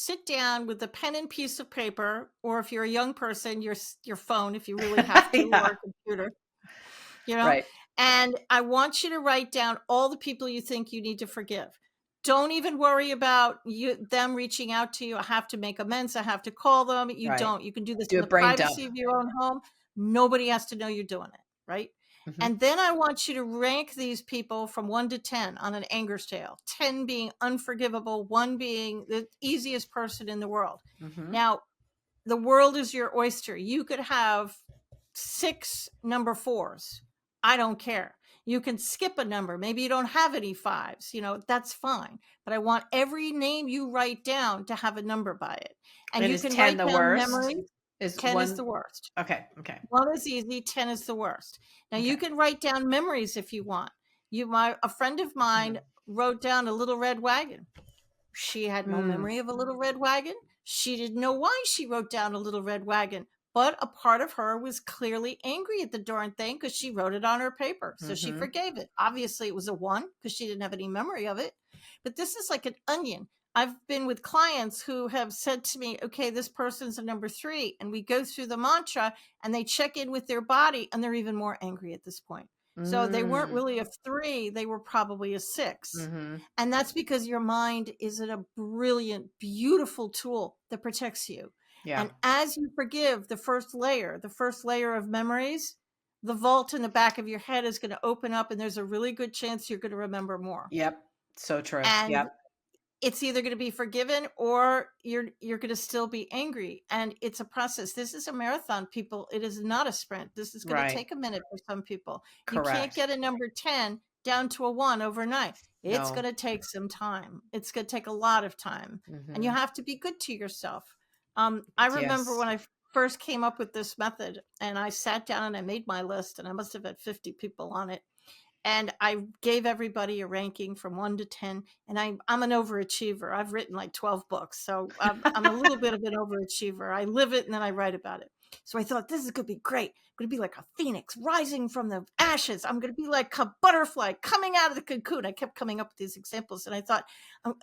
sit down with a pen and piece of paper, or if you're a young person, your phone, if you really have to, Yeah. or a computer, you know, Right. and I want you to write down all the people you think you need to forgive. Don't even worry about them reaching out to you. I have to make amends. I have to call them. You Right. don't. You can do this Do in a the brain dump. privacy of your own home. Nobody has to know you're doing it, right? Mhm. And then I want you to rank these people from 1 to 10 on an anger scale, 10 being unforgivable, 1 being the easiest person in the world. Mhm. Now, the world is your oyster. You could have 6 number 4s. I don't care. You can skip a number. Maybe you don't have any 5s. That's fine. But I want every name you write down to have a number by it. And And you is can 10 write the down worst? memories. Is 10 is 1 the worst. Okay, okay. 1 is easy, 10 is the worst. Now you Okay. can write down memories if you want. A friend of mine wrote down a little red wagon. She had no memory of a little red wagon. She didn't know why she wrote down a little red wagon, but a part of her was clearly angry at the darn thing because she wrote it on her paper. So she forgave it. Obviously, it was a 1 because she didn't have any memory of it. But this is like an onion. I've been with clients who have said to me, okay, this person's a number 3. And we go through the mantra and they check in with their body and they're even more angry at this point. So they weren't really a 3, they were probably a 6. And that's because your mind is a brilliant, beautiful tool that protects you. Yeah. And as you forgive the first layer of memories, the vault in the back of your head is going to open up and there's a really good chance you're going to remember more. Yep. So true. And Yep. it's either going to be forgiven or you're going to still be angry. And it's a process. This is a marathon, people. It is not a sprint. This is going to take a minute for some people. You can't Correct. get a number 10 down to a 1 overnight. It's No. going to take some time. It's going to take a lot of time. And you have to be good to yourself. I remember when I first came up with this method and I sat down and I made my list and I must have had 50 people on it. And I gave everybody a ranking from 1 to 10. And I'm an overachiever. I've written like 12 books. So I'm a little bit of an overachiever. I live it and then I write about it. So I thought, this is going to be great. I'm going to be like a phoenix rising from the ashes. I'm going to be like a butterfly coming out of the cocoon. I kept coming up with these examples. And I thought,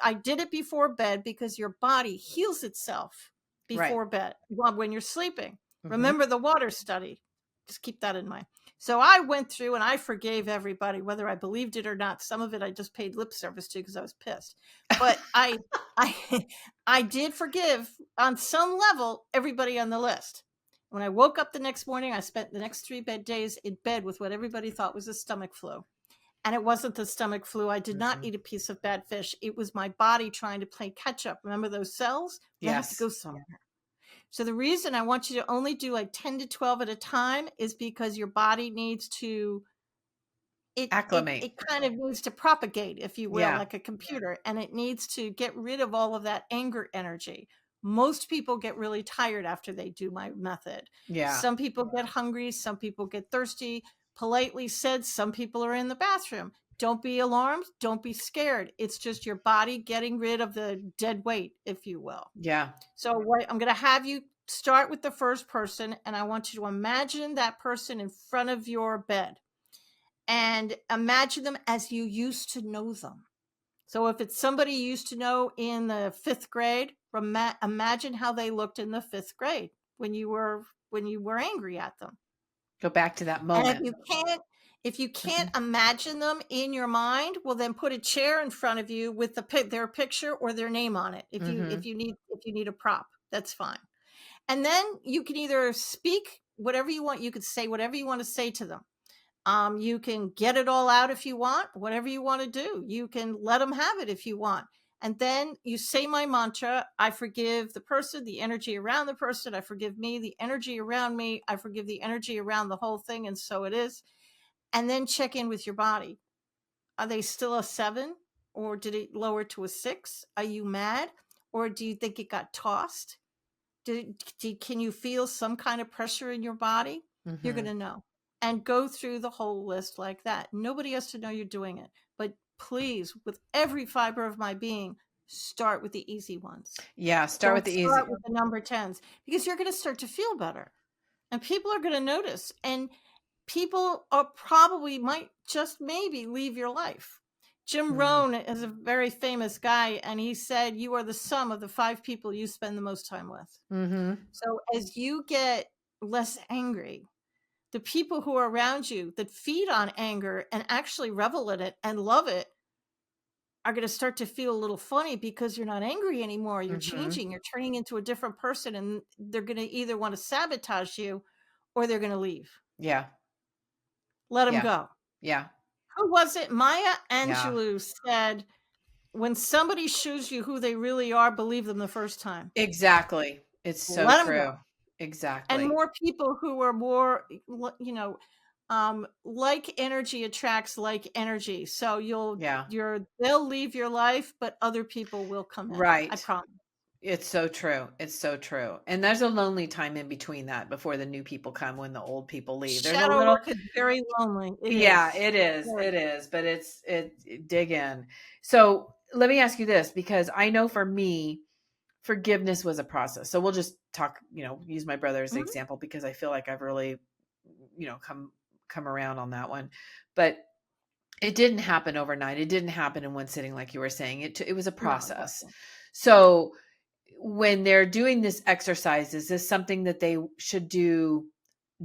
I did it before bed because your body heals itself before bed when you're sleeping. Remember the water study. Just keep that in mind. So I went through and I forgave everybody, whether I believed it or not. Some of it I just paid lip service to because I was pissed. But I did forgive on some level everybody on the list. When I woke up the next morning, I spent the next 3 days in bed with what everybody thought was a stomach flu. And it wasn't the stomach flu. I did not eat a piece of bad fish. It was my body trying to play catch up. Remember those cells? They have to go somewhere. So the reason I want you to only do like 10 to 12 at a time is because your body needs to acclimate. It kind of needs to propagate, if you will, like a computer, and it needs to get rid of all of that anger energy. Most people get really tired after they do my method. Yeah. Some people get hungry, some people get thirsty. Politely said, some people are in the bathroom. Don't be alarmed. Don't be scared. It's just your body getting rid of the dead weight, if you will. Yeah. So I'm going to have you start with the first person, and I want you to imagine that person in front of your bed and imagine them as you used to know them. So if it's somebody you used to know in the 5th grade, imagine how they looked in the 5th grade when you were angry at them. Go back to that moment. And if you can't imagine them in your mind, well, then put a chair in front of you with their picture or their name on it. If you need a prop, that's fine. And then you can either speak whatever you want. You could say whatever you want to say to them. You can get it all out if you want, whatever you want to do. You can let them have it if you want. And then you say my mantra, I forgive the person, the energy around the person. I forgive me, the energy around me. I forgive the energy around the whole thing. And so it is. And then check in with your body. Are they still a 7 or did it lower to a 6? Are you mad or do you think it got tossed? Can you feel some kind of pressure in your body? You're going to know. And go through the whole list like that. Nobody has to know you're doing it. But please, with every fiber of my being, start with the easy ones. Yeah, start with the easy. Start with the number 10s because you're going to start to feel better. And people are going to notice. And people are probably might just maybe leave your life. Jim Mm. Rohn is a very famous guy, and he said, you are the sum of the 5 people you spend the most time with. Mm-hmm. So as you get less angry, the people who are around you that feed on anger and actually revel in it and love it are going to start to feel a little funny because you're not angry anymore. You're Mm-hmm. changing, you're turning into a different person, and they're going to either want to sabotage you or they're going to leave. Yeah. Let them Yeah. go. Yeah. Who was it? Maya Yeah. Angelou said, when somebody shows you who they really are, believe them the first time. Exactly. It's so Let them true. go. And Exactly. more people who are more, you know, like energy attracts like energy. So Yeah. they'll leave your life, but other people will come in. I Right. promise. It's so true. It's so true. And there's a lonely time in between that before the new people come when the old people leave. There's a Shadow little, work is very lonely. It yeah, is. it is. Very. It is, but dig in. So let me ask you this, because I know for me, forgiveness was a process. So we'll just talk, use my brother as an Mhm. example, because I feel like I've really, come around on that one. But it didn't happen overnight. It didn't happen in one sitting, like you were saying. It was a No, it process. wasn't. So when they're doing this exercise, is this something that they should do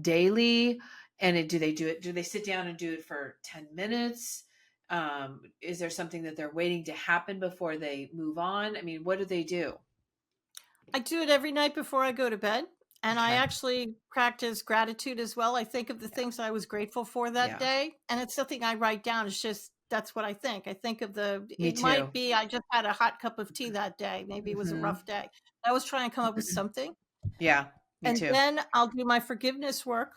daily? And do they sit down and do it for 10 minutes? Is there something that they're waiting to happen before they move on? I mean, what do they do? I do it every night before I go to bed. And I Okay. actually practice gratitude as well. I think of the Yeah. things I was grateful for that Yeah. day. And it's something I write down. It's just, that's what I think. I think of Me it too. might be, I just had a hot cup of tea that day. Maybe it was a Hmm. rough day. I was trying to come up with something. Yeah, me And too. then I'll do my forgiveness work.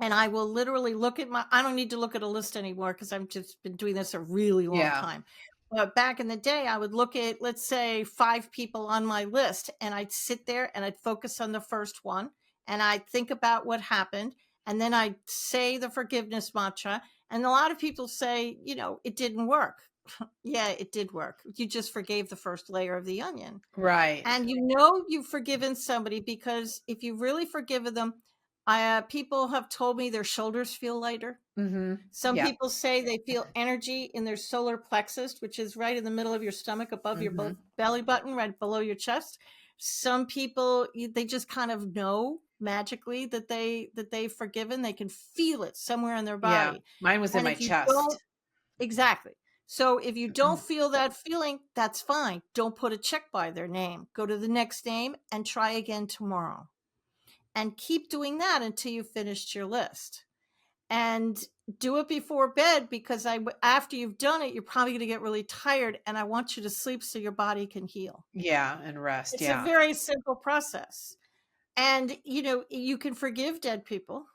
And I will literally I don't need to look at a list anymore because I've just been doing this a really long Yeah. time. But back in the day, I would look at, let's say, 5 people on my list, and I'd sit there and I'd focus on the first one and I'd think about what happened. And then I'd say the forgiveness mantra. And a lot of people say, it didn't work. Yeah, it did work. You just forgave the first layer of the onion. Right. And you've forgiven somebody because if you've really forgiven them, people have told me their shoulders feel lighter. Mm-hmm. Some Yeah. people say they feel energy in their solar plexus, which is right in the middle of your stomach, above your Mm-hmm. belly button, right below your chest. Some people, they just kind of know magically that they've forgiven. They can feel it somewhere in their Yeah. body. Mine was in And my if you don't, chest. exactly. So if you don't feel that feeling, that's fine. Don't put a check by their name. Go to the next name and try again tomorrow. And keep doing that until you've finished your list. And do it before bed because after you've done it, you're probably going to get really tired. And I want you to sleep so your body can heal. Yeah, and rest. It's a Yeah. very simple process. And, you can forgive dead people.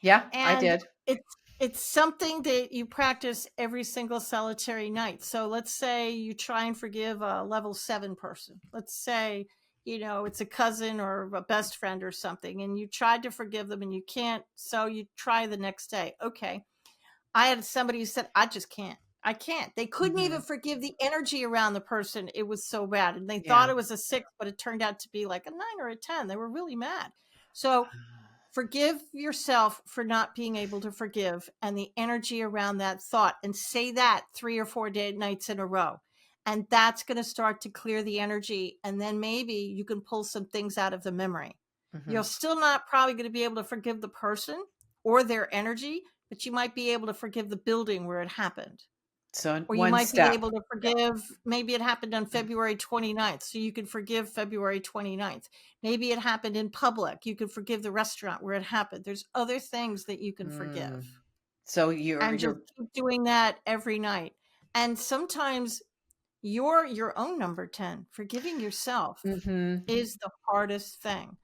Yeah, I And did. it's something that you practice every single solitary night. So let's say you try and forgive a level 7 person. Let's say, it's a cousin or a best friend or something, and you tried to forgive them and you can't. So you try the next day. Okay. I had somebody who said, I just can't. I can't. They couldn't Mm-hmm. even forgive the energy around the person. It was so bad. And they thought Yeah. it was a 6, but it turned out to be like a 9 or a 10. They were really mad. So forgive yourself for not being able to forgive and the energy around that thought, and say that 3 or 4 nights in a row. And that's going to start to clear the energy. And then maybe you can pull some things out of the memory. Mm-hmm. You're still not probably going to be able to forgive the person or their energy, but you might be able to forgive the building where it happened. So Or you one might be step. able to forgive, maybe it happened on February 29th, so you can forgive February 29th. Maybe it happened in public. You can forgive the restaurant where it happened. There's other things that you can forgive. So And just you're keep doing that every night. And sometimes you're your own number 10. Forgiving yourself mm-hmm. is the hardest thing.